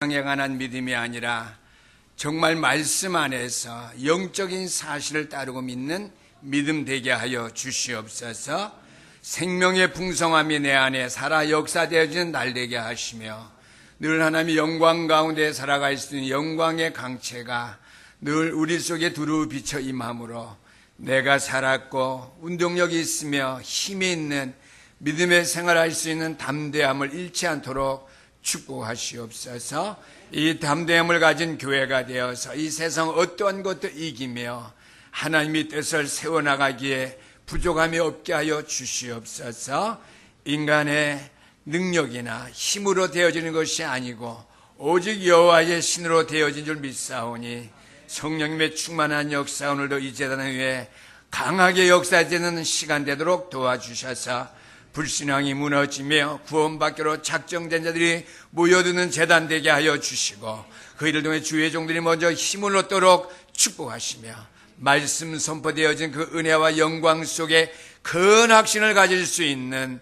에 관한 믿음이 아니라 정말 말씀 안에서 영적인 사실을 따르고 믿는 믿음 되게 하여 주시옵소서. 생명의 풍성함이 내 안에 살아 역사되어지는 날 되게 하시며 늘 하나님의 영광 가운데 살아갈 수 있는 영광의 강체가 늘 우리 속에 두루 비쳐 임함으로 내가 살았고 운동력이 있으며 힘이 있는 믿음의 생활할 수 있는 담대함을 잃지 않도록 축복하시옵소서. 이 담대함을 가진 교회가 되어서 이 세상 어떠한 것도 이기며 하나님의 뜻을 세워나가기에 부족함이 없게 하여 주시옵소서. 인간의 능력이나 힘으로 되어지는 것이 아니고 오직 여호와의 신으로 되어진 줄 믿사오니 성령님의 충만한 역사 오늘도 이 재단 위에 강하게 역사되는 시간 되도록 도와주셔서 불신앙이 무너지며 구원받기로 작정된 자들이 모여드는 재단 되게 하여 주시고 그 일을 통해 주의 종들이 먼저 힘을 얻도록 축복하시며 말씀 선포되어진 그 은혜와 영광 속에 큰 확신을 가질 수 있는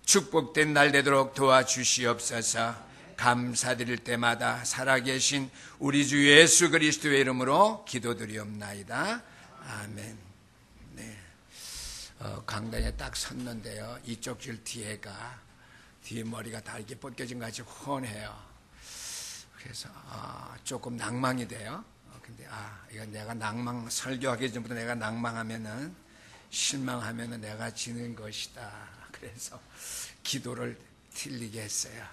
축복된 날 되도록 도와주시옵소서. 감사드릴 때마다 살아계신 우리 주 예수 그리스도의 이름으로 기도드리옵나이다. 아멘. 네. 강단에 딱 섰는데요. 이쪽 줄 뒤에 머리가 다 이렇게 벗겨진 것 같이 훤해요. 그래서 조금 낭망이 돼요. 근데 이건 내가 설교하기 전부터 내가 낭망하면은 실망하면은 내가 지는 것이다. 그래서 기도를 틀리게 했어요.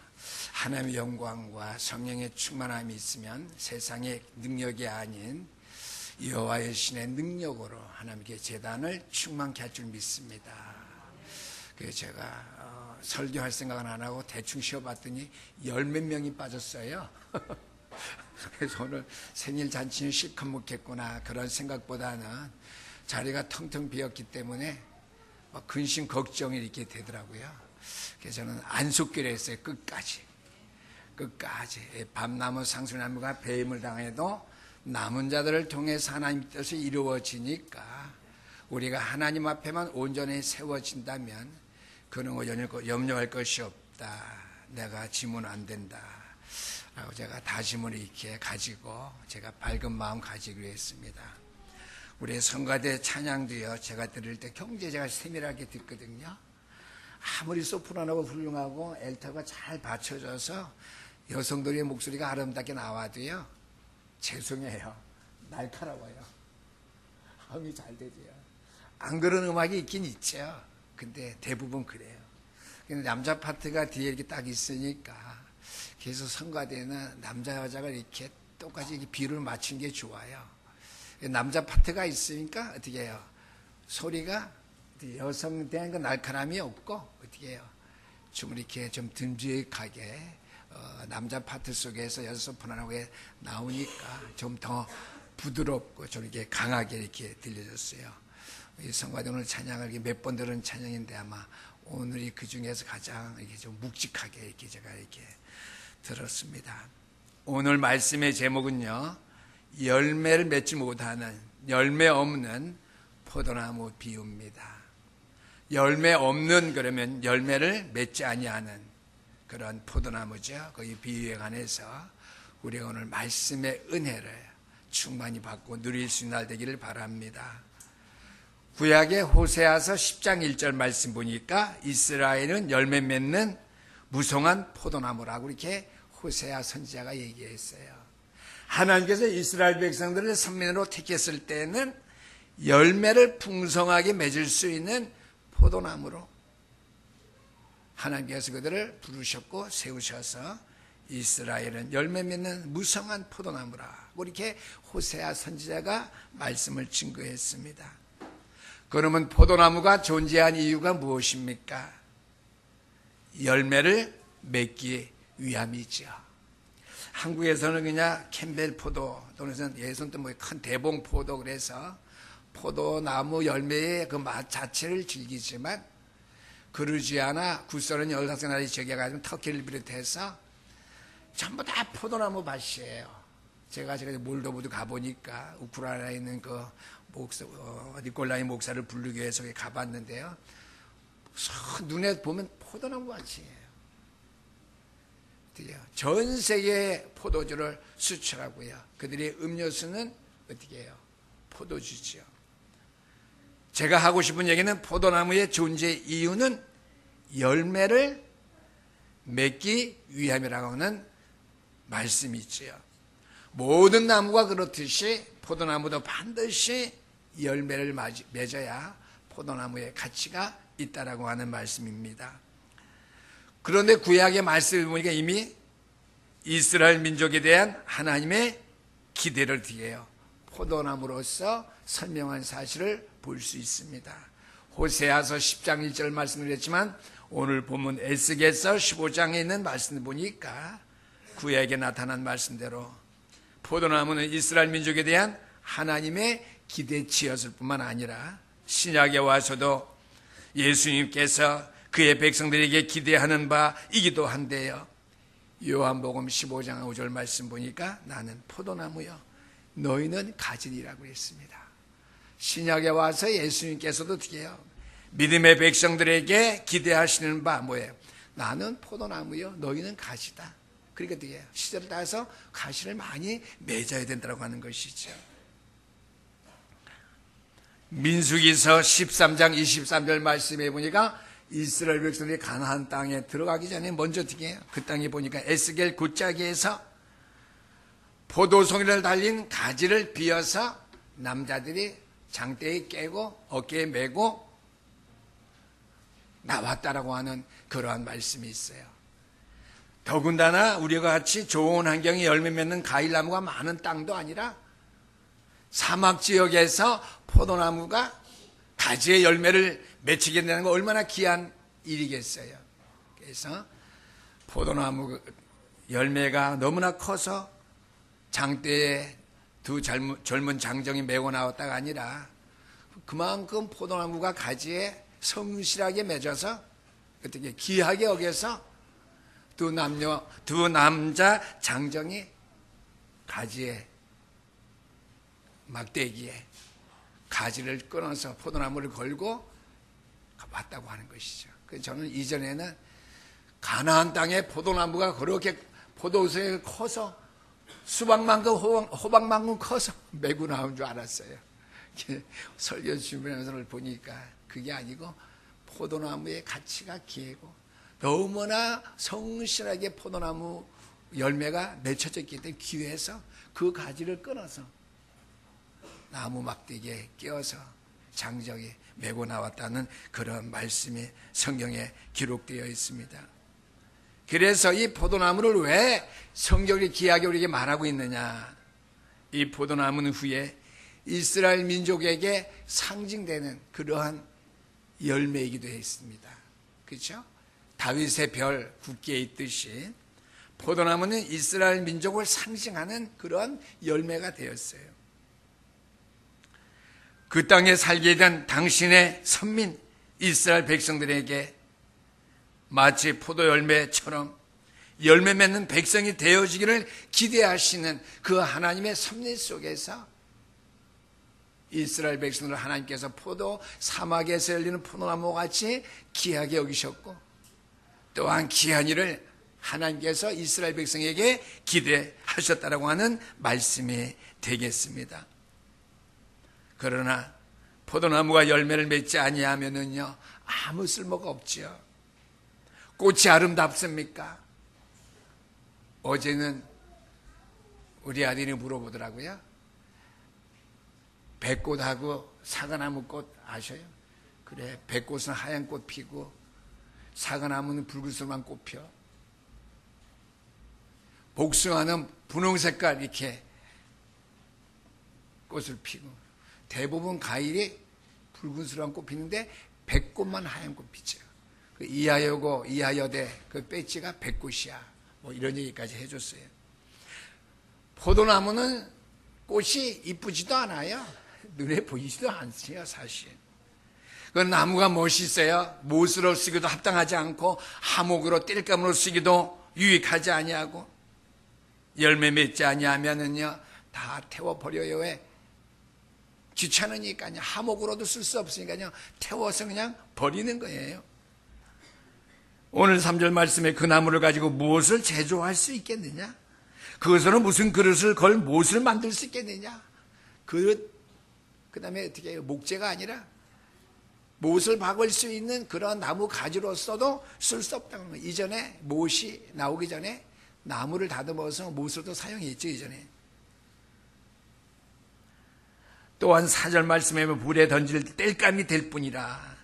하나님의 영광과 성령의 충만함이 있으면 세상의 능력이 아닌 여호와의 신의 능력으로 하나님께 제단을 충만케 할 줄 믿습니다. 그래서 제가 설교할 생각은 안 하고 대충 쉬어봤더니 10몇 명이 빠졌어요. 그래서 오늘 생일 잔치는 실컷 먹겠구나 그런 생각보다는 자리가 텅텅 비었기 때문에 근심 걱정이 이렇게 되더라고요. 그래서 저는 안속기로 했어요. 끝까지 밤나무 상수나무가 배임을 당해도 남은 자들을 통해서 하나님 뜻이 이루어지니까 우리가 하나님 앞에만 온전히 세워진다면 그는 염려할 것이 없다. 내가 지면 안 된다 라고 제가 다짐을 이렇게 가지고 제가 밝은 마음 가지기로 했습니다. 우리 성가대 찬양도요, 제가 들을 때 굉장히 제가 세밀하게 듣거든요. 아무리 소프라노가 훌륭하고 엘터가 잘 받쳐져서 여성들의 목소리가 아름답게 나와도요, 죄송해요. 날카로워요. 음이 잘 되지요. 안 그런 음악이 있긴 있죠. 근데 대부분 그래요. 근데 남자 파트가 뒤에 이렇게 딱 있으니까 그래서 성가대는 남자 여자가 이렇게 똑같이 이렇게 비율을 맞춘 게 좋아요. 남자 파트가 있으니까 어떻게 해요? 소리가 여성에 대한 그 날카로움이 없고 어떻게 해요? 좀 이렇게 좀 듬직하게 남자 파트 속에서 여자 소프라노가 나오니까 좀 더 부드럽고 좀 이렇게 강하게 이렇게 들려졌어요. 이 성가대 오늘 찬양을 몇 번 들은 찬양인데 아마 오늘이 그 중에서 가장 이렇게 좀 묵직하게 이렇게 제가 이렇게 들었습니다. 오늘 말씀의 제목은요, 열매를 맺지 못하는 열매 없는 포도나무 비유입니다. 열매 없는 그러면 열매를 맺지 아니하는 그런 포도나무죠. 그 비유에 관해서 우리가 오늘 말씀의 은혜를 충만히 받고 누릴 수 있는 날 되기를 바랍니다. 구약의 호세아서 10장 1절 말씀 보니까 이스라엘은 열매 맺는 무성한 포도나무라고 이렇게 호세아 선지자가 얘기했어요. 하나님께서 이스라엘 백성들을 선민으로 택했을 때는 열매를 풍성하게 맺을 수 있는 포도나무로 하나님께서 그들을 부르셨고 세우셔서 이스라엘은 열매 맺는 무성한 포도나무라고 이렇게 호세아 선지자가 말씀을 증거했습니다. 그러면 포도나무가 존재한 이유가 무엇입니까? 열매를 맺기 위함이죠. 한국에서는 그냥 캠벨 포도 또는 예선 또 뭐 큰 대봉 포도 그래서 포도나무 열매의 그 맛 자체를 즐기지만 그루지아나 구소련 15나라의 저기가 터키를 비롯해서 전부 다 포도나무 밭이에요. 제가 몰도부도 가보니까 우크라이나에 있는 그 니콜라이 목사를 부르기 위해서 가봤는데요. 눈에 보면 포도나무 밭이에요. 전 세계에 포도주를 수출하고요. 그들의 음료수는 어떻게 해요? 포도주죠. 제가 하고 싶은 얘기는 포도나무의 존재 이유는 열매를 맺기 위함이라고 하는 말씀이 있지요. 모든 나무가 그렇듯이 포도나무도 반드시 열매를 맺어야 포도나무의 가치가 있다라고 하는 말씀입니다. 그런데 구약의 말씀을 보니까 이미 이스라엘 민족에 대한 하나님의 기대를 뒤에요. 포도나무로서 설명한 사실을 볼 수 있습니다. 호세아서 10장 1절 말씀을 했지만 오늘 본문 에스겔서 15장에 있는 말씀을 보니까 구약에 나타난 말씀대로 포도나무는 이스라엘 민족에 대한 하나님의 기대치였을 뿐만 아니라 신약에 와서도 예수님께서 그의 백성들에게 기대하는 바이기도 한데요. 요한복음 15장 5절 말씀 보니까 나는 포도나무요 너희는 가지니라고 했습니다. 신약에 와서 예수님께서도 어떻게 해요? 믿음의 백성들에게 기대하시는 바 뭐예요? 나는 포도나무요 너희는 가지다. 그러니까 어떻게 해요? 시절을 따라서 가시를 많이 맺어야 된다고 하는 것이죠. 민수기서 13장 23절 말씀에 보니까 이스라엘 백성들이 가나안 땅에 들어가기 전에 먼저 어떻게 해요? 그 땅에 보니까 에스겔 곶자기에서 포도송이를 달린 가지를 비어서 남자들이 장대에 깨고 어깨에 메고 나왔다라고 하는 그러한 말씀이 있어요. 더군다나 우리가 같이 좋은 환경에 열매 맺는 과일나무가 많은 땅도 아니라 사막 지역에서 포도나무가 가지의 열매를 맺히게 되는 거 얼마나 귀한 일이겠어요. 그래서 포도나무 열매가 너무나 커서 장대에 두 젊은 장정이 메고 나왔다가 아니라 그만큼 포도나무가 가지에 성실하게 맺어서 어떻게 귀하게 여겨서 두 남자 장정이 가지에 막대기에 가지를 끊어서 포도나무를 걸고 왔다고 하는 것이죠. 그래서 저는 이전에는 가나안 땅에 포도나무가 그렇게 포도수에 커서 수박만큼 호박만큼 커서 메고 나온 줄 알았어요. 설교 주변에서 보니까 그게 아니고 포도나무의 가치가 기고 너무나 성실하게 포도나무 열매가 맺혀졌기 때문에 귀해서 그 가지를 끊어서 나무 막대기에 끼워서 장정이 메고 나왔다는 그런 말씀이 성경에 기록되어 있습니다. 그래서 이 포도나무를 왜 성경이 귀하게 우리에게 말하고 있느냐? 이 포도나무는 후에 이스라엘 민족에게 상징되는 그러한 열매이기도 했습니다. 그렇죠? 다윗의 별 굳게 있듯이 포도나무는 이스라엘 민족을 상징하는 그러한 열매가 되었어요. 그 땅에 살게 된 당신의 선민 이스라엘 백성들에게 마치 포도 열매처럼 열매 맺는 백성이 되어지기를 기대하시는 그 하나님의 섭리 속에서 이스라엘 백성들을 하나님께서 포도 사막에서 열리는 포도나무 같이 귀하게 여기셨고 또한 귀한 일을 하나님께서 이스라엘 백성에게 기대하셨다라고 하는 말씀이 되겠습니다. 그러나 포도나무가 열매를 맺지 아니하면은요 아무 쓸모가 없지요. 꽃이 아름답습니까? 어제는 우리 아들이 물어보더라고요. 백꽃하고 사과나무 꽃 아셔요? 그래, 백꽃은 하얀 꽃 피고 사과나무는 붉은색만 꽃 펴. 복숭아는 분홍 색깔 이렇게 꽃을 피고 대부분 과일이 붉은색만 꽃 피는데 백꽃만 하얀 꽃 피죠. 그 이하여고 이하여대 그 배지가 백꽃이야. 뭐 이런 얘기까지 해줬어요. 포도나무는 꽃이 이쁘지도 않아요. 눈에 보이지도 않지요, 사실. 그 나무가 멋있어요. 못으로 쓰기도 합당하지 않고 하목으로 땔감으로 쓰기도 유익하지 아니하고 열매 맺지 아니하면은요 다 태워버려요. 왜? 귀찮으니까요. 하목으로도 쓸 수 없으니까요 태워서 그냥 버리는 거예요. 오늘 3절 말씀에 그 나무를 가지고 무엇을 제조할 수 있겠느냐? 그것으로 무슨 그릇을 걸 무엇을 만들 수 있겠느냐? 그 다음에 어떻게 해요? 목재가 아니라 못을 박을 수 있는 그런 나무 가지로서도 쓸 수 없다는 거예요. 이전에 못이 나오기 전에 나무를 다듬어서 못으로도 사용했죠, 이전에. 또한 4절 말씀에 보면 불에 던질 땔감이 될 뿐이라.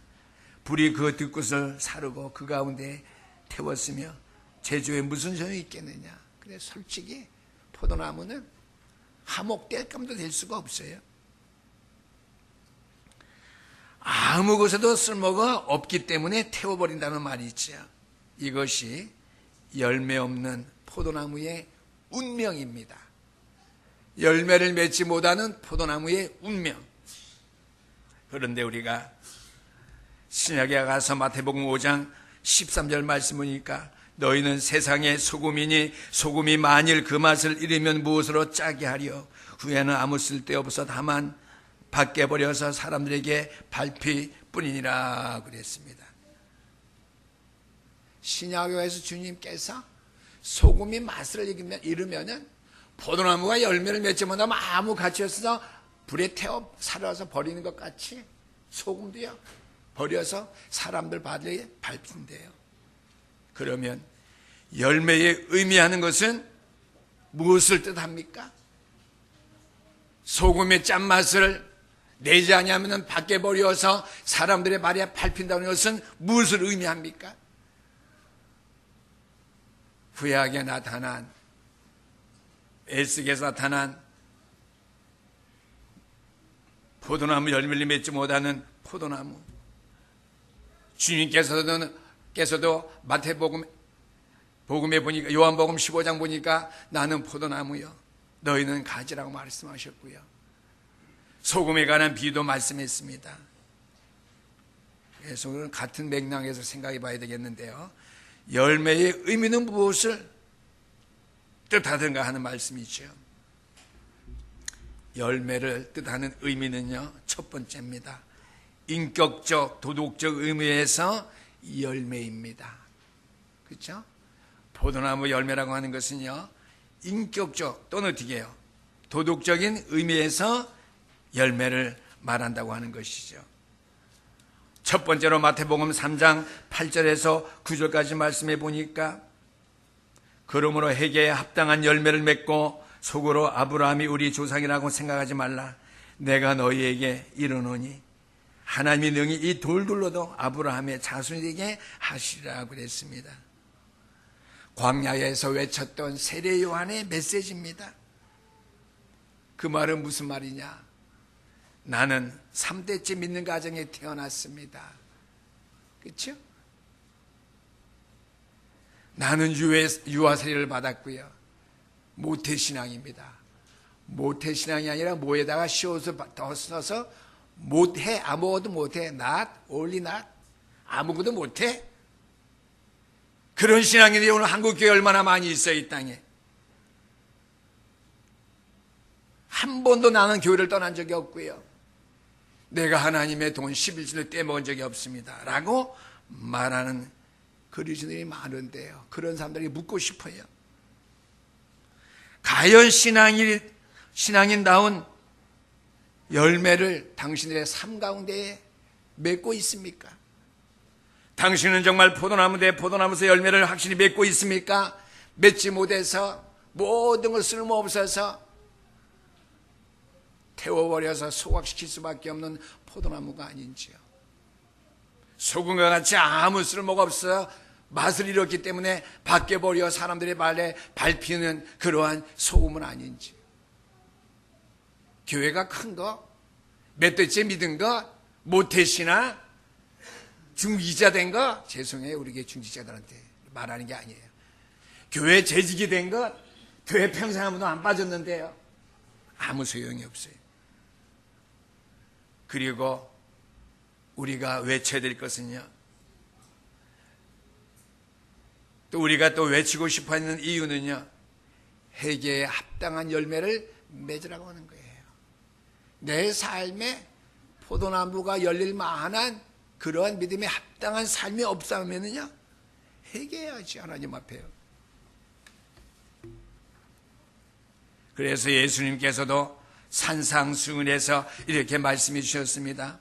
불이 그 들꽃을 사르고 그 가운데 태웠으며 제조에 무슨 소용이 있겠느냐. 근데 솔직히 포도나무는 하목 땔감도 될 수가 없어요. 아무 곳에도 쓸모가 없기 때문에 태워버린다는 말이 있죠. 이것이 열매 없는 포도나무의 운명입니다. 열매를 맺지 못하는 포도나무의 운명. 그런데 우리가 신약에 가서 마태복음 5장 13절 말씀 보니까 너희는 세상의 소금이니 소금이 만일 그 맛을 잃으면 무엇으로 짜게 하려. 후에는 아무 쓸데없어 다만 밖에 버려서 사람들에게 밟힐 뿐이니라 그랬습니다. 신약교회에서 주님께서 소금이 맛을 잃으면 포도나무가 열매를 맺지 못하면 아무 가치 없어서 불에 태워 살아서 버리는 것 같이 소금도요 버려서 사람들 발에 밟힌대요. 그러면 열매에 의미하는 것은 무엇을 뜻합니까? 소금의 짠맛을 내지 아니하면 밖에 버려서 사람들의 발에 밟힌다는 것은 무엇을 의미합니까? 구약에 나타난 에스겔에서 나타난 포도나무 열매를 맺지 못하는 포도나무. 주님께서도 마태복음에 보니까 요한복음 15장 보니까 나는 포도나무요 너희는 가지라고 말씀하셨고요. 소금에 관한 비유도 말씀했습니다. 그래서 오늘 같은 맥락에서 생각해 봐야 되겠는데요. 열매의 의미는 무엇을 뜻하든가 하는 말씀이죠. 열매를 뜻하는 의미는요, 첫 번째입니다. 인격적, 도덕적 의미에서 열매입니다. 그렇죠? 포도나무 열매라고 하는 것은요, 인격적 또는 어떻게 해요? 도덕적인 의미에서 열매를 말한다고 하는 것이죠. 첫 번째로 마태복음 3장 8절에서 9절까지 말씀해 보니까 그러므로 회개에 합당한 열매를 맺고 속으로 아브라함이 우리 조상이라고 생각하지 말라. 내가 너희에게 이르노니 하나님이 능히 이 돌들로도 아브라함의 자손이 되게 하시리라 그랬습니다. 광야에서 외쳤던 세례 요한의 메시지입니다. 그 말은 무슨 말이냐? 나는 3대째 믿는 가정에 태어났습니다. 그렇죠? 나는 유아 세례를 받았고요. 모태신앙입니다. 모태신앙이 아니라 모에다가 시옷을 더 써서 못해, 아무것도 못해, not, only not, 아무것도 못해. 그런 신앙인들이 오늘 한국교회에 얼마나 많이 있어요, 이 땅에. 한 번도 나는 교회를 떠난 적이 없고요. 내가 하나님의 돈 11조를 떼먹은 적이 없습니다. 라고 말하는 그리스도인이 많은데요. 그런 사람들이 묻고 싶어요. 과연 신앙인다운 열매를 당신들의 삶 가운데 맺고 있습니까? 당신은 정말 포도나무대 포도나무에서 열매를 확실히 맺고 있습니까? 맺지 못해서 모든 걸 쓸모없어서 태워버려서 소각시킬 수밖에 없는 포도나무가 아닌지요. 소금과 같이 아무 쓸모가 없어 맛을 잃었기 때문에 밖에 버려 사람들의 발에 밟히는 그러한 소금은 아닌지. 교회가 큰 거, 몇 대째 믿은 거, 모태신앙, 중지자 된 거, 죄송해요. 우리 교회 중지자들한테 말하는 게 아니에요. 교회 재직이 된 것, 교회 평생 아무도 안 빠졌는데요. 아무 소용이 없어요. 그리고 우리가 외쳐야 될 것은요. 또 우리가 또 외치고 싶어 하는 이유는요. 회개에 합당한 열매를 맺으라고 하는 거예요. 내 삶에 포도나무가 열릴 만한 그러한 믿음에 합당한 삶이 없다면요. 회개해야지 하나님 앞에요. 그래서 예수님께서도 산상수훈에서 이렇게 말씀해 주셨습니다.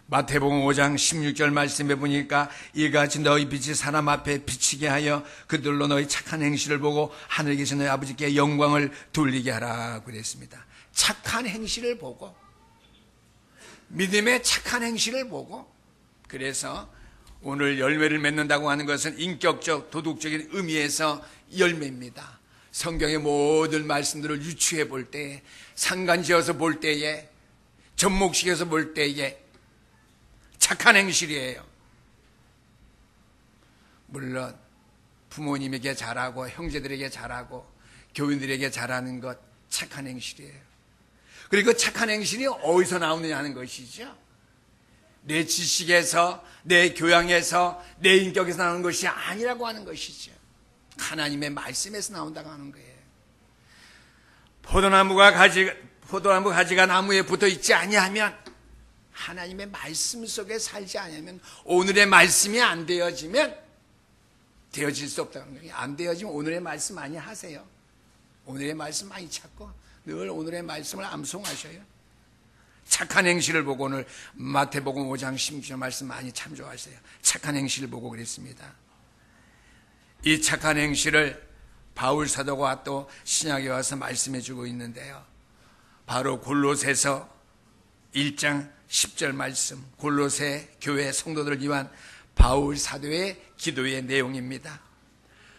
마태복음 5장 16절 말씀해 보니까 이같이 너희 빛이 사람 앞에 비치게 하여 그들로 너희 착한 행실을 보고 하늘에 계신 너희 아버지께 영광을 돌리게 하라 그랬습니다. 착한 행실을 보고, 믿음의 착한 행실을 보고. 그래서 오늘 열매를 맺는다고 하는 것은 인격적 도덕적인 의미에서 열매입니다. 성경의 모든 말씀들을 유추해 볼 때에, 상관지어서 볼 때에, 접목시켜서 볼 때에 착한 행실이에요. 물론 부모님에게 잘하고 형제들에게 잘하고 교인들에게 잘하는 것 착한 행실이에요. 그리고 착한 행실이 어디서 나오느냐 하는 것이죠. 내 지식에서, 내 교양에서, 내 인격에서 나오는 것이 아니라고 하는 것이죠. 하나님의 말씀에서 나온다고 하는 거예요. 포도나무 가지가 나무에 붙어 있지 아니하면, 하나님의 말씀 속에 살지 않으면, 오늘의 말씀이 안 되어지면 되어질 수 없다는 거예요. 안 되어지면 오늘의 말씀 많이 하세요. 오늘의 말씀 많이 찾고 늘 오늘의 말씀을 암송하셔요. 착한 행실을 보고, 오늘 마태복음 5장 16절 말씀 많이 참조하세요. 착한 행실을 보고 그랬습니다. 이 착한 행실을 바울 사도가 또 신약에 와서 말씀해 주고 있는데요. 바로 골로새서 1장 10절 말씀, 골로새 교회 성도들을 위한 바울 사도의 기도의 내용입니다.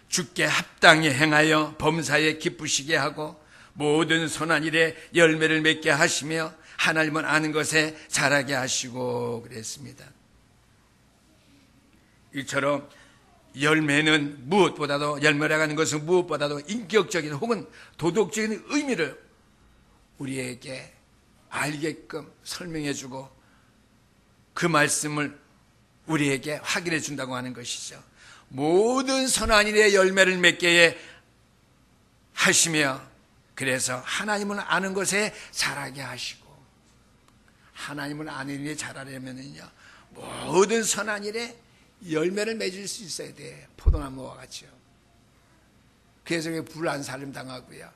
주께 합당히 행하여 범사에 기쁘시게 하고 모든 선한 일에 열매를 맺게 하시며 하나님을 아는 것에 자라게 하시고 그랬습니다. 이처럼 열매는 무엇보다도, 열매라고 하는 것은 무엇보다도 인격적인 혹은 도덕적인 의미를 우리에게 알게끔 설명해 주고 그 말씀을 우리에게 확인해 준다고 하는 것이죠. 모든 선한 일에 열매를 맺게 하시며, 그래서 하나님을 아는 것에 자라게 하시고, 하나님을 아는 일에 자라려면요 모든 선한 일에 열매를 맺을 수 있어야 돼. 포도나무와 같이요. 그래서 왜 불안살림 당하고요,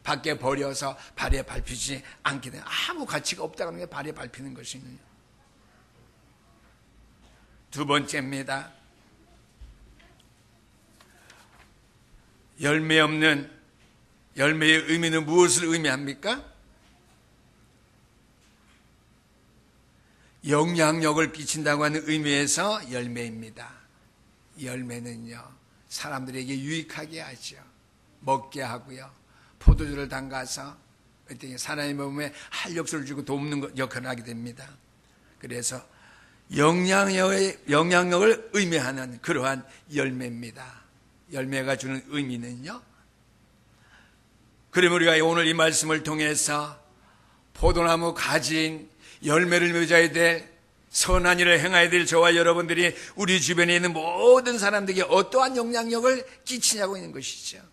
밖에 버려서 발에 밟히지 않게 돼요. 아무 가치가 없다고 하는 게 발에 밟히는 것이군요. 두 번째입니다. 열매 없는, 열매의 의미는 무엇을 의미합니까? 영향력을 끼친다고 하는 의미에서 열매입니다. 열매는요 사람들에게 유익하게 하죠. 먹게 하고요, 포도주를 담가서 사람의 몸에 활력소를 주고 돕는 역할을 하게 됩니다. 그래서 영향력을 의미하는 그러한 열매입니다. 열매가 주는 의미는요, 그러면 우리가 오늘 이 말씀을 통해서 포도나무 가진 열매를 맺어야 될, 선한 일을 행해야 될 저와 여러분들이 우리 주변에 있는 모든 사람들에게 어떠한 영향력을 끼치냐고 있는 것이죠.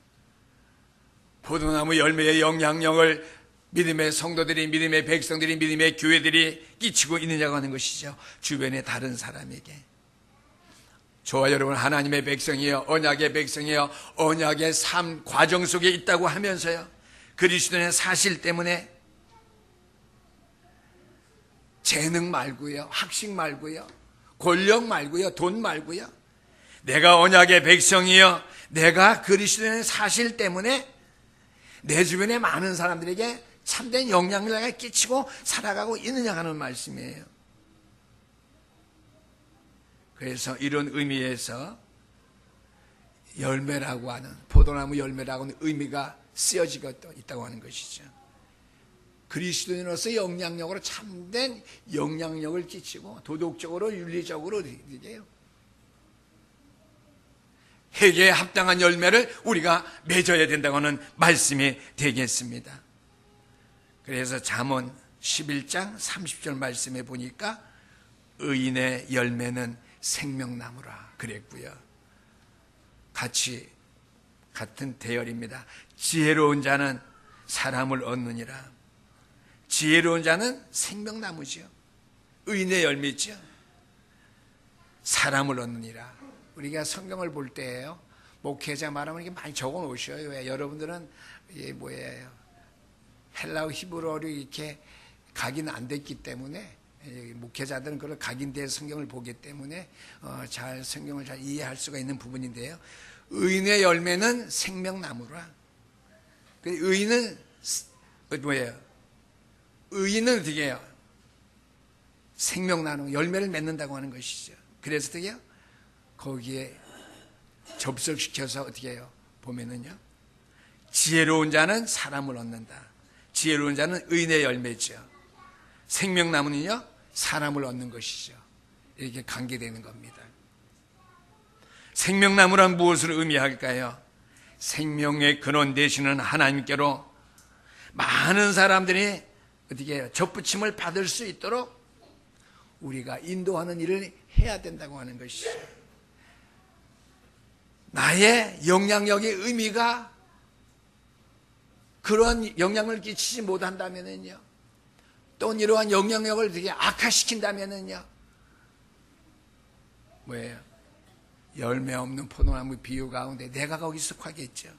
포도나무 열매의 영향력을 믿음의 성도들이, 믿음의 백성들이, 믿음의 교회들이 끼치고 있느냐고 하는 것이죠. 주변의 다른 사람에게. 저와 여러분 하나님의 백성이요, 언약의 백성이요, 언약의 삶 과정 속에 있다고 하면서요, 그리스도의 사실 때문에 재능 말고요, 학식 말고요, 권력 말고요, 돈 말고요, 내가 언약의 백성이요, 내가 그리스도의 사실 때문에 내 주변에 많은 사람들에게 참된 영향력을 끼치고 살아가고 있느냐 하는 말씀이에요. 그래서 이런 의미에서 열매라고 하는, 포도나무 열매라고 하는 의미가 쓰여지고 있다고 하는 것이죠. 그리스도인으로서 영향력으로 참된 영향력을 끼치고 도덕적으로 윤리적으로 이게요, 회개에 합당한 열매를 우리가 맺어야 된다고 하는 말씀이 되겠습니다. 그래서 잠언 11장 30절 말씀에 보니까 의인의 열매는 생명나무라 그랬고요. 같은 대열입니다. 지혜로운 자는 사람을 얻느니라. 지혜로운 자는 생명나무죠. 의인의 열매죠. 사람을 얻느니라. 우리가 성경을 볼 때에요, 목회자 말하면 이게 많이 적어 놓으셔요. 왜? 여러분들은 이게 뭐예요? 헬라어 히브리어로 이렇게 각인 안 됐기 때문에, 목회자들은 그걸 각인된 성경을 보기 때문에 잘 성경을 잘 이해할 수가 있는 부분인데요. 의인의 열매는 생명나무라. 의인은 뭐예요? 의인은 어떻게 해요? 생명나무, 열매를 맺는다고 하는 것이죠. 그래서 어떻게 해요? 거기에 접속시켜서 어떻게 해요? 보면은요, 지혜로운 자는 사람을 얻는다. 지혜로운 자는 의인의 열매죠. 생명나무는요, 사람을 얻는 것이죠. 이렇게 관계되는 겁니다. 생명나무란 무엇을 의미할까요? 생명의 근원 되시는 하나님께로 많은 사람들이 어떻게 해요? 접붙임을 받을 수 있도록 우리가 인도하는 일을 해야 된다고 하는 것이죠. 나의 영향력의 의미가 그런 영향을 끼치지 못한다면은요, 또 이러한 영향력을 되게 악화시킨다면은요, 뭐예요? 열매 없는 포도나무 비유 가운데 내가 거기 속하겠죠.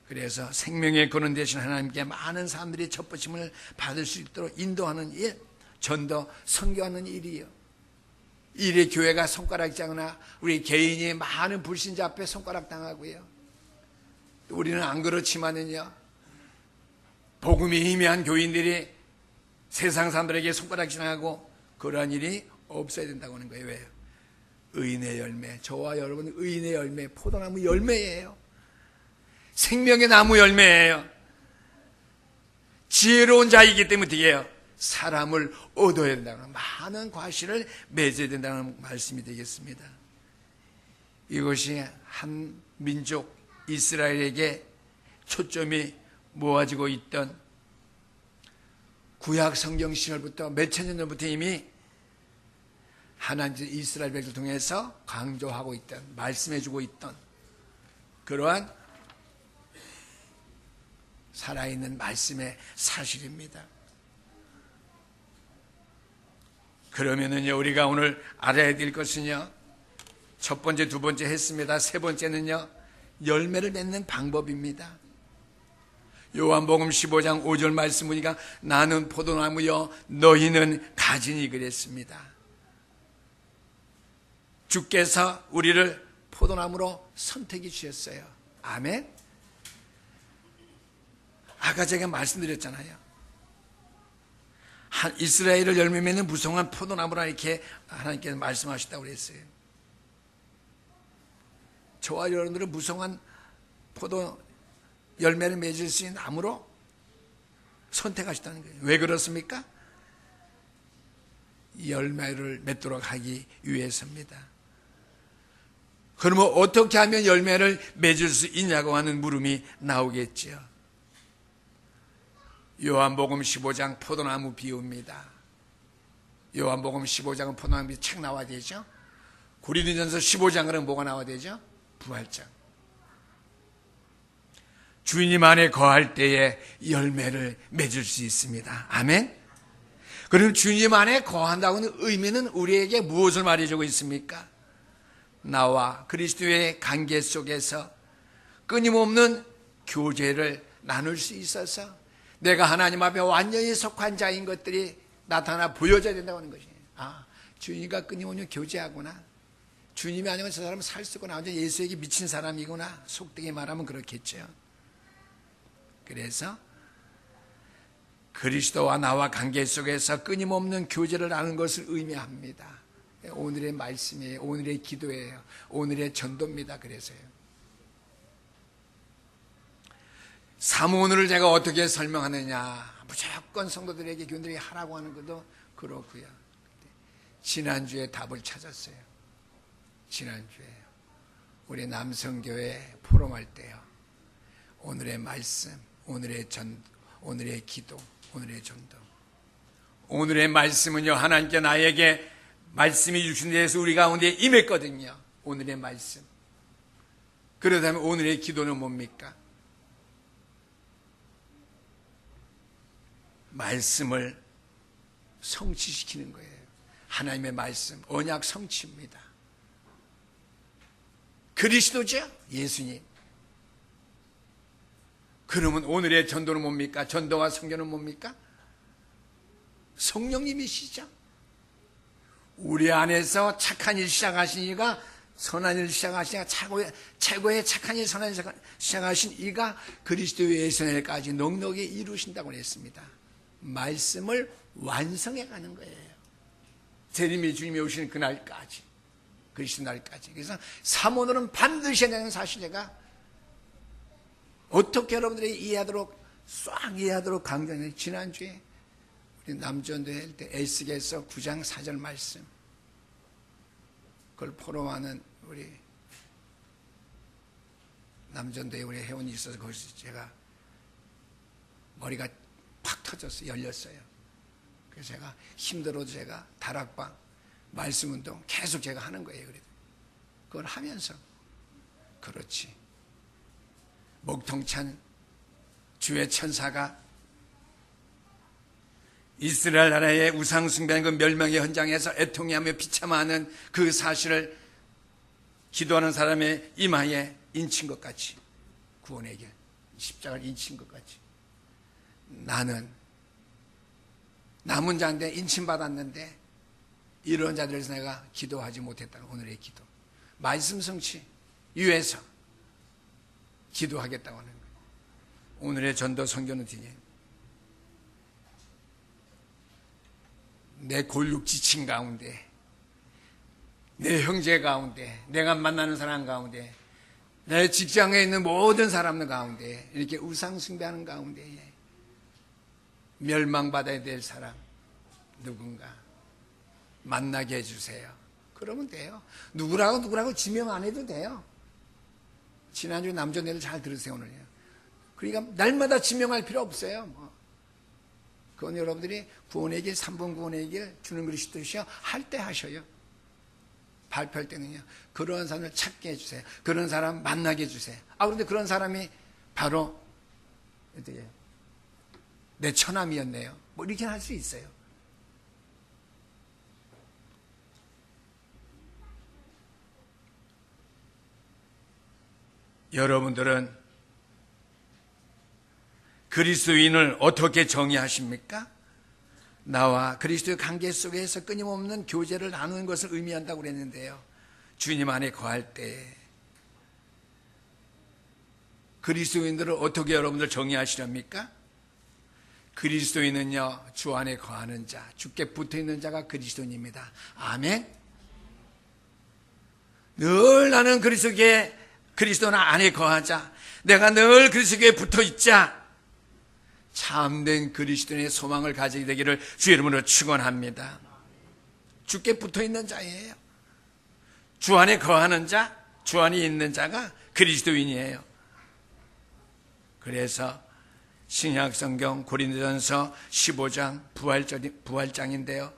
그래서 생명의 근원 되신 하나님께 많은 사람들이 접붙임을 받을 수 있도록 인도하는 일, 전도, 선교하는 일이요. 이래 교회가 손가락 잡거나 우리 개인이 많은 불신자 앞에 손가락 당하고요. 우리는 안 그렇지만은요, 복음이 희미한 교인들이 세상 사람들에게 손가락 지나가고 그러한 일이 없어야 된다고 하는 거예요. 왜요? 의인의 열매, 저와 여러분은 의인의 열매, 포도나무 열매예요. 생명의 나무 열매예요. 지혜로운 자이기 때문에 어떻게 해요? 사람을 얻어야 된다는, 많은 과실을 맺어야 된다는 말씀이 되겠습니다. 이것이 한 민족 이스라엘에게 초점이 모아지고 있던 구약 성경 시절부터 몇천 년 전부터 이미 하나님 이스라엘 백성을 통해서 강조하고 있던, 말씀해주고 있던 그러한 살아있는 말씀의 사실입니다. 그러면은요, 우리가 오늘 알아야 될 것은요, 첫 번째, 두 번째 했습니다. 세 번째는요, 열매를 맺는 방법입니다. 요한복음 15장 5절 말씀 보니까 나는 포도나무여 너희는 가지니 그랬습니다. 주께서 우리를 포도나무로 선택해 주셨어요. 아멘. 아까 제가 말씀드렸잖아요. 이스라엘을 열매 맺는 무성한 포도나무라 이렇게 하나님께서 말씀하셨다고 그랬어요. 저와 여러분들은 무성한 포도 열매를 맺을 수 있는 나무로 선택하셨다는 거예요. 왜 그렇습니까? 열매를 맺도록 하기 위해서입니다. 그러면 어떻게 하면 열매를 맺을 수 있냐고 하는 물음이 나오겠죠. 요한복음 15장 포도나무 비유입니다. 요한복음 15장은 포도나무 비유 책 나와야 되죠. 고린도전서 15장은 뭐가 나와야 되죠? 부활장. 주님 안에 거할 때에 열매를 맺을 수 있습니다. 아멘. 그럼 주님 안에 거한다고는 의미는 우리에게 무엇을 말해주고 있습니까? 나와 그리스도의 관계 속에서 끊임없는 교제를 나눌 수 있어서 내가 하나님 앞에 완전히 속한 자인 것들이 나타나 보여져야 된다고 하는 것이에요. 아, 주님과 끊임없는 교제하구나. 주님이 아니면 저 사람은 살 수가 완전 예수에게 미친 사람이구나. 속되게 말하면 그렇겠죠. 그래서 그리스도와 나와 관계 속에서 끊임없는 교제를 하는 것을 의미합니다. 오늘의 말씀이에요. 오늘의 기도예요. 오늘의 전도입니다. 그래서요. 사모오늘을 제가 어떻게 설명하느냐. 무조건 성도들에게 교인들이 하라고 하는 것도 그렇고요. 지난주에 답을 찾았어요. 지난주에 우리 남성교회 포럼할 때요. 오늘의 말씀, 오늘의 기도, 오늘의 전도. 오늘의 말씀은요, 하나님께 나에게 말씀이 주신 데에서 우리 가운데 임했거든요. 오늘의 말씀. 그러다면 오늘의 기도는 뭡니까? 말씀을 성취시키는 거예요. 하나님의 말씀, 언약 성취입니다. 그리스도죠, 예수님. 그러면 오늘의 전도는 뭡니까? 전도와 선교는 뭡니까? 성령님이시죠. 우리 안에서 착한 일 시작하신 이가 선한 일 시작하시니까 최고의 착한 일 선한 일 시작하신 이가 그리스도의 예수님까지 넉넉히 이루신다고 했습니다. 말씀을 완성해 가는 거예요. 재림의 주님이 오시는 그날까지, 그리스도 날까지. 그래서 사모노는 반드시 해야 되는 사실, 제가 어떻게 여러분들이 이해하도록 싹 이해하도록 강조했는데, 지난주에 우리 남전도 할 때 에스겔서 9장 4절 말씀, 그걸 포럼하는 우리 남전도에 우리 회원이 있어서 거기서 제가 머리가 팍 터졌어요. 열렸어요. 그래서 제가 힘들어도 제가 다락방 말씀 운동 계속 제가 하는 거예요. 그래도 그걸 하면서, 그렇지, 목통찬 주의 천사가 이스라엘 나라의 우상 숭배하는 그 멸망의 현장에서 애통해하며 비참하는 그 사실을 기도하는 사람의 이마에 인친 것 같이, 구원의 길, 십자가를 인친 것 같이, 나는 남은 자인데 인침받았는데 이런 자들에서 내가 기도하지 못했다. 오늘의 기도, 말씀 성취 위해서 기도하겠다고 하는 거예요. 오늘의 전도 선교는 뒤에 내 골육 지친 가운데, 내 형제 가운데, 내가 만나는 사람 가운데, 내 직장에 있는 모든 사람들 가운데, 이렇게 우상 숭배하는 가운데 멸망받아야 될 사람 누군가 만나게 해주세요. 그러면 돼요. 누구라고 지명 안 해도 돼요. 지난주 남전애들 잘 들으세요. 오늘요. 그러니까 날마다 지명할 필요 없어요. 그건 여러분들이 구원의 길, 3번 구원의 길, 주는 그리스도시여 할 때 하셔요. 발표할 때는요. 그런 사람을 찾게 해주세요. 그런 사람 만나게 해주세요. 그런데 그런 사람이 바로 어떻게 내 처남이었네요. 뭐 이렇게 할 수 있어요. 여러분들은 그리스도인을 어떻게 정의하십니까? 나와 그리스도의 관계 속에서 끊임없는 교제를 나누는 것을 의미한다고 그랬는데요. 주님 안에 거할 때 그리스도인들을 어떻게 여러분들 정의하시렵니까? 그리스도인은요, 주 안에 거하는 자, 주께 붙어있는 자가 그리스도인입니다. 아멘. 늘 나는 그리스도 안에 거하자, 내가 늘 그리스도에 붙어있자, 참된 그리스도인의 소망을 가지게 되기를 주의 이름으로 축원합니다. 주께 붙어있는 자예요. 주 안에 거하는 자, 주 안에 있는 자가 그리스도인이에요. 그래서 신약성경 고린도전서 15장 부활장인데요.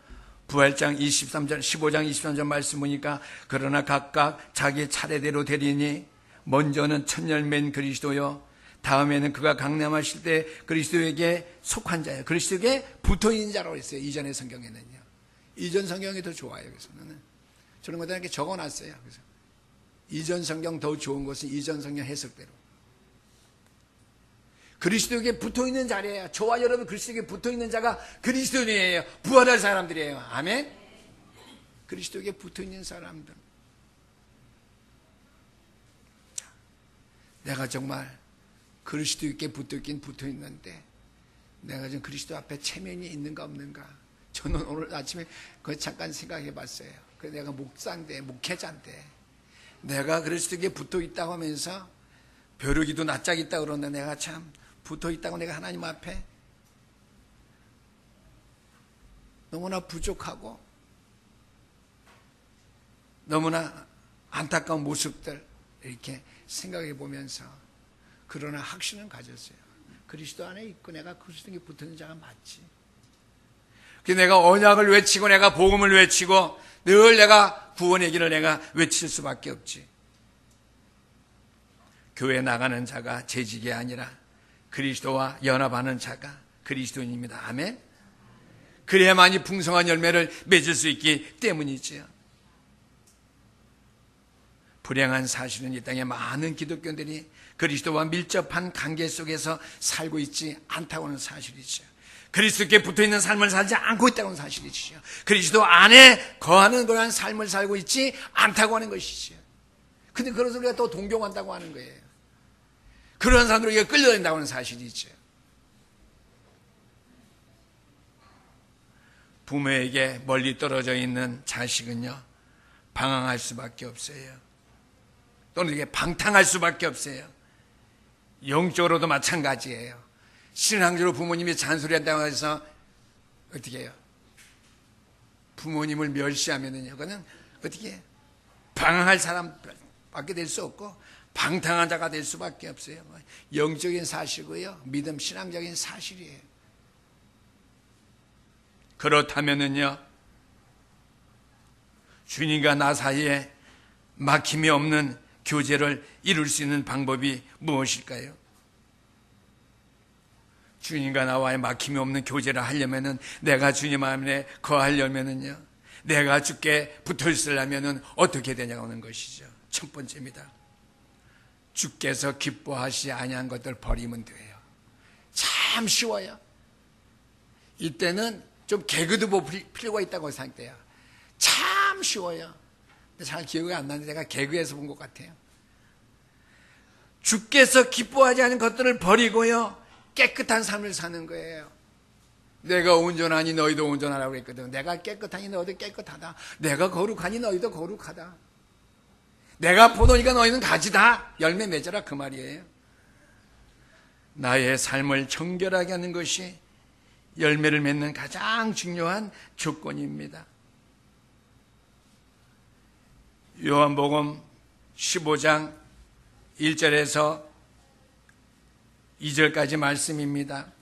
부활장 23절, 15장 23절 말씀 보니까 그러나 각각 자기 차례대로 되리니 먼저는 첫 열매인 그리스도요, 다음에는 그가 강림하실 때 그리스도에게 속한 자예요. 그리스도에게 붙어있는 자라고 했어요. 이전의 성경에는요. 이전 성경이 더 좋아요. 그래서 저는 거다 이렇게 적어놨어요. 그래서 이전 성경 더 좋은 것은 이전 성경 해석대로. 그리스도에게 붙어있는 자리예요. 저와 여러분 그리스도에게 붙어있는 자가 그리스도인이에요. 부활할 사람들이에요. 아멘. 그리스도에게 붙어있는 사람들. 내가 정말 그리스도에게 붙어있긴 붙어있는데 내가 지금 그리스도 앞에 체면이 있는가 없는가, 저는 오늘 아침에 그거 잠깐 생각해 봤어요. 그래서 내가 목사인데, 목회자인데, 내가 그리스도에게 붙어있다고 하면서 벼르기도 낯짝 있다고 그러는데 내가 참 붙어있다고 내가 하나님 앞에 너무나 부족하고 너무나 안타까운 모습들 이렇게 생각해 보면서, 그러나 확신은 가졌어요. 그리스도 안에 있고 내가 그리스도에게 붙는 자가 맞지. 그래서 내가 언약을 외치고 내가 복음을 외치고 늘 내가 구원의 길을 내가 외칠 수밖에 없지. 교회 나가는 자가 재직이 아니라 그리스도와 연합하는 자가 그리스도인입니다. 아멘. 그래야만이 풍성한 열매를 맺을 수 있기 때문이지요. 불행한 사실은 이 땅에 많은 기독교인들이 그리스도와 밀접한 관계 속에서 살고 있지 않다고 하는 사실이죠. 그리스도께 붙어있는 삶을 살지 않고 있다는 사실이죠. 그리스도 안에 거하는 그러한 삶을 살고 있지 않다고 하는 것이죠. 근데 그래서 우리가 또 동경한다고 하는 거예요. 그러한 사람들에게 우리가 끌려다닌다고 하는 사실이죠. 부모에게 멀리 떨어져 있는 자식은요, 방황할 수밖에 없어요. 또는 이게 방탕할 수밖에 없어요. 영적으로도 마찬가지예요. 신앙적으로 부모님이 잔소리한다고 해서 어떻게 해요? 부모님을 멸시하면은요, 그거는 어떻게 해요? 방황할 사람밖에 될 수 없고 방탕한 자가 될 수밖에 없어요. 영적인 사실이고요, 믿음 신앙적인 사실이에요. 그렇다면은요, 주님과 나 사이에 막힘이 없는 교제를 이룰 수 있는 방법이 무엇일까요? 주님과 나와의 막힘이 없는 교제를 하려면은, 내가 주님 안에 거하려면은요, 내가 주께 붙어 있으려면은 어떻게 되냐고 하는 것이죠. 첫 번째입니다. 주께서 기뻐하시지 아니한 것들 버리면 돼요. 참 쉬워요. 이때는 좀 개그도 볼 필요가 있다고 생각돼요. 참 쉬워요. 근데 잘 기억이 안 나는데 제가 개그에서 본 것 같아요. 주께서 기뻐하지 않은 것들을 버리고요, 깨끗한 삶을 사는 거예요. 내가 온전하니 너희도 온전하라고 했거든. 내가 깨끗하니 너희도 깨끗하다. 내가 거룩하니 너희도 거룩하다. 내가 포도니까 너희는 가지다. 열매 맺어라, 그 말이에요. 나의 삶을 정결하게 하는 것이 열매를 맺는 가장 중요한 조건입니다. 요한복음 15장 1절에서 2절까지 말씀입니다.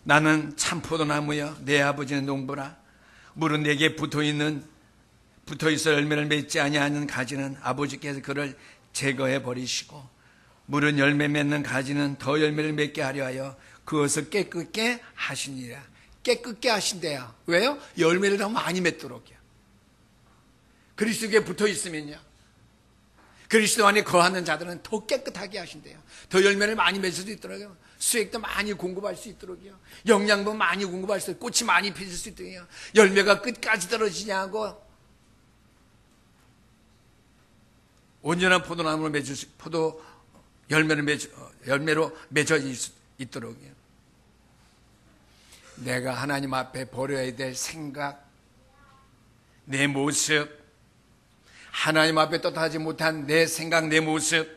나는 참 포도나무여 내 아버지는 농부라. 물은 내게 붙어있어 열매를 맺지 아니하는 가지는 아버지께서 그를 제거해 버리시고, 물은 열매 맺는 가지는 더 열매를 맺게 하려 하여 그것을 깨끗게 하시니라. 깨끗게 하신대요. 왜요? 열매를 더 많이 맺도록요. 그리스도에 붙어 있으면요, 그리스도 안에 거하는 자들은 더 깨끗하게 하신대요. 더 열매를 많이 맺을 수 있도록요. 수액도 많이 공급할 수 있도록요. 영양분 많이 공급할 수 있도록, 꽃이 많이 피질 수 있도록요. 열매가 끝까지 떨어지냐고, 온전한 포도나무로 열매로 맺어 있도록요. 내가 하나님 앞에 버려야 될 생각, 내 모습, 하나님 앞에 떳하지 못한 내 생각, 내 모습,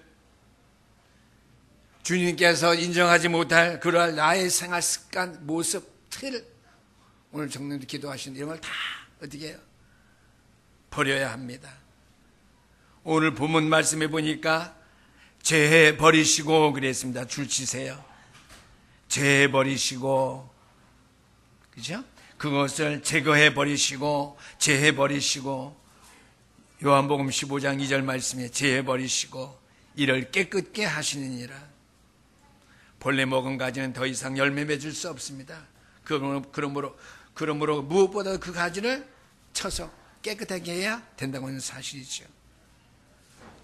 주님께서 인정하지 못할 그러한 나의 생활 습관, 모습, 틀, 오늘 정님도 기도하신 이런 걸 다 어떻게 해요? 버려야 합니다. 오늘 본문 말씀해 보니까 죄 버리시고 그랬습니다. 줄 치세요. 죄 버리시고, 그죠? 그것을 제거해 버리시고, 제해 버리시고, 요한복음 15장 2절 말씀에 제해 버리시고 이를 깨끗게 하시느니라. 본래 먹은 가지는 더 이상 열매 맺을 수 없습니다. 그러므로 무엇보다 그 가지를 쳐서 깨끗하게 해야 된다고 하는 사실이죠.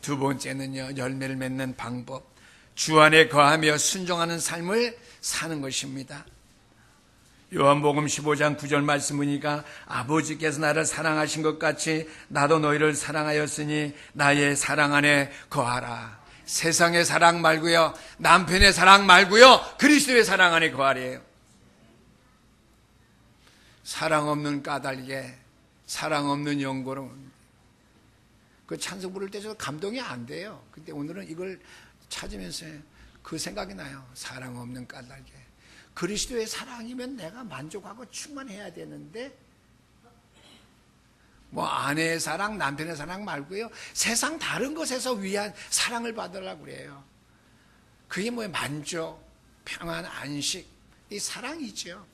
두 번째는요, 열매를 맺는 방법, 주 안에 거하며 순종하는 삶을 사는 것입니다. 요한복음 15장 9절 말씀 보니까 아버지께서 나를 사랑하신 것 같이 나도 너희를 사랑하였으니 나의 사랑 안에 거하라. 세상의 사랑 말고요, 남편의 사랑 말고요, 그리스도의 사랑 안에 거하래요. 사랑 없는 까닭에, 사랑 없는 연고로, 그 찬송 부를 때 저 감동이 안 돼요. 근데 오늘은 이걸 찾으면서 그 생각이 나요. 사랑 없는 까닭에. 그리스도의 사랑이면 내가 만족하고 충만해야 되는데, 뭐 아내의 사랑, 남편의 사랑 말고요, 세상 다른 것에서 위한 사랑을 받으려고 그래요. 그게 뭐예요? 만족, 평안, 안식, 이 사랑이죠.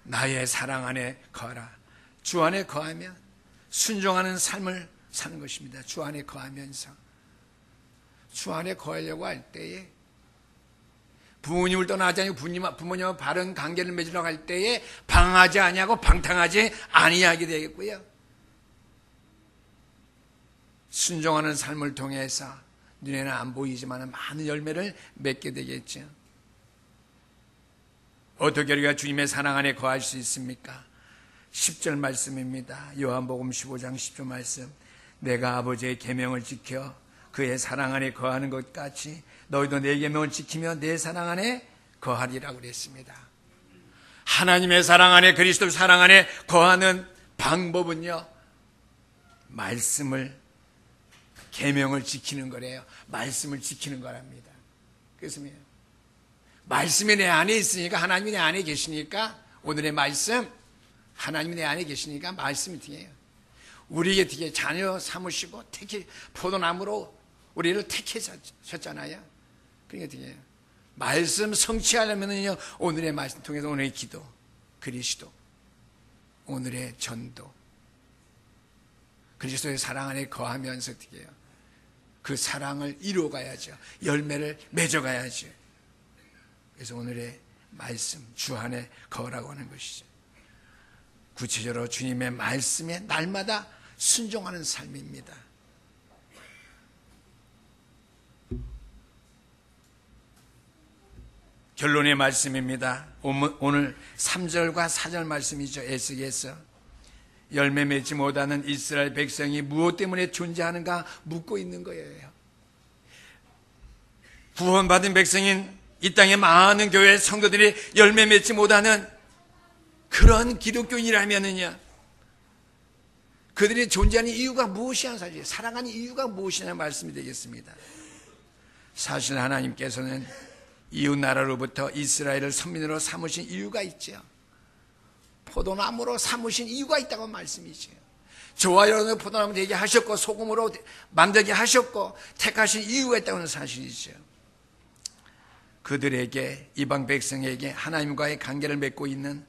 나의 사랑 안에 거하라. 주 안에 거하면 순종하는 삶을 사는 것입니다. 주 안에 거하면서. 주 안에 거하려고 할 때에 부모님을 떠나지 않고 부모님과 바른 관계를 맺으려고 할 때에 방황하지 아니하고 방탕하지 아니하게 되겠고요. 순종하는 삶을 통해서 눈에는 안 보이지만 많은 열매를 맺게 되겠죠. 어떻게 우리가 주님의 사랑 안에 거할 수 있습니까? 10절 말씀입니다. 요한복음 15장 10절 말씀. 내가 아버지의 계명을 지켜 그의 사랑 안에 거하는 것 같이 너희도 내 계명을 지키며 내 사랑 안에 거하리라고 그랬습니다. 하나님의 사랑 안에, 그리스도 사랑 안에 거하는 방법은요, 말씀을, 계명을 지키는 거래요. 말씀을 지키는 거랍니다. 그렇습니다. 말씀이 내 안에 있으니까, 하나님이 내 안에 계시니까, 오늘의 말씀, 하나님이 내 안에 계시니까 말씀이 어떻게 해요? 우리에게 어떻게 자녀 삼으시고 포도나무로 우리를 택하셨잖아요. 그러니까 어떻게 해요? 말씀 성취하려면요, 오늘의 말씀 통해서 오늘의 기도, 그리스도, 오늘의 전도, 그리스도의 사랑 안에 거하면서 어떻게 해요? 그 사랑을 이루어가야죠. 열매를 맺어가야죠. 그래서 오늘의 말씀, 주 안에 거하라고 하는 것이죠. 구체적으로 주님의 말씀에 날마다 순종하는 삶입니다. 결론의 말씀입니다. 오늘 3절과 4절 말씀이죠. 에스겔서. 열매 맺지 못하는 이스라엘 백성이 무엇 때문에 존재하는가 묻고 있는 거예요. 구원받은 백성인 이 땅의 많은 교회 성도들이 열매 맺지 못하는 그런 기독교인이라면은요, 그들이 존재하는 이유가 무엇이냐, 사실 사랑하는 이유가 무엇이냐 말씀이 되겠습니다. 사실 하나님께서는 이웃 나라로부터 이스라엘을 선민으로 삼으신 이유가 있죠. 포도나무로 삼으신 이유가 있다고 말씀이죠. 저와 여러분을 포도나무 되게 하셨고 소금으로 만들게 하셨고 택하신 이유가 있다는 사실이죠. 그들에게, 이방 백성에게 하나님과의 관계를 맺고 있는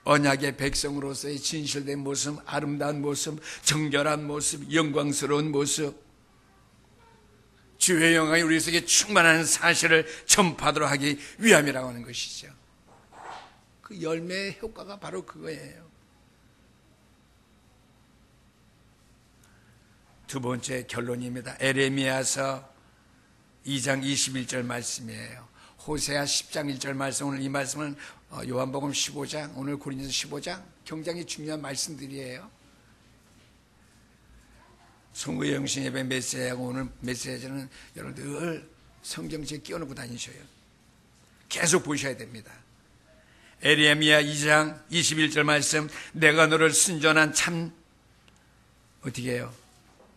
언약의 백성으로서의 진실된 모습, 아름다운 모습, 정결한 모습, 영광스러운 모습, 주의 영광이 우리 속에 충만한 사실을 전파하도록 하기 위함이라고 하는 것이죠. 그 열매의 효과가 바로 그거예요. 두 번째 결론입니다. 에레미야서 2장 21절 말씀이에요. 호세아 10장 1절 말씀, 오늘 이 말씀은 요한복음 15장, 오늘 고린도서 15장, 굉장히 중요한 말씀들이에요. 송구의 영신 예배 메시지하고 오늘 메시지는 여러분들 늘 성경책에 끼워놓고 다니셔요. 계속 보셔야 됩니다. 에레미야 2장 21절 말씀, 내가 너를 순전한 참 어떻게 해요?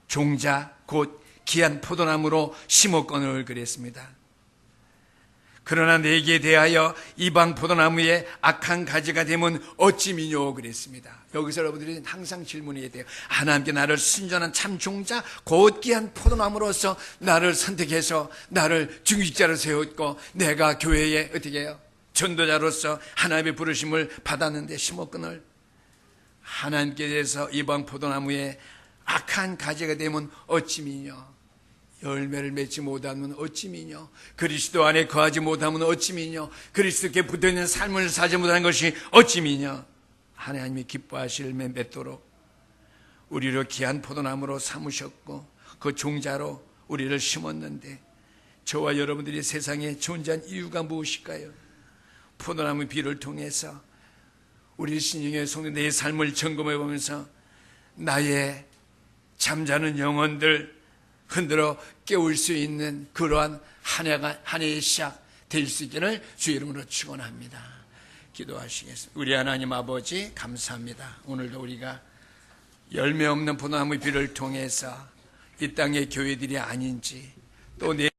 종자 곧 귀한 포도나무로 심었거늘 그랬습니다. 그러나 내게 대하여 이방 포도나무에 악한 가지가 되면 어찌미뇨 그랬습니다. 여기서 여러분들이 항상 질문해야 돼요. 하나님께 나를 순전한 참 종자 곧 귀한 포도나무로서 나를 선택해서 나를 중직자로 세웠고 내가 교회에 어떻게 해요? 전도자로서 하나님의 부르심을 받았는데 심었거늘 하나님께 대해서 이방 포도나무에 악한 가지가 되면 어찌미뇨. 열매를 맺지 못하면 어찌미뇨. 그리스도 안에 거하지 못하면 어찌미뇨. 그리스도께 붙어있는 삶을 살지 못하는 것이 어찌미뇨. 하나님이 기뻐하실 열매 맺도록 우리를 귀한 포도나무로 삼으셨고 그 종자로 우리를 심었는데 저와 여러분들이 세상에 존재한 이유가 무엇일까요? 포도나무 비를 통해서 우리 신령의 성도 내 삶을 점검해 보면서 나의 잠자는 영혼들 흔들어 깨울 수 있는 그러한 한 해의 시작 될 수 있기를 주의 이름으로 축원합니다. 기도하시겠습니다. 우리 하나님 아버지 감사합니다. 오늘도 우리가 열매 없는 포도나무 비를 통해서 이 땅의 교회들이 아닌지 또 내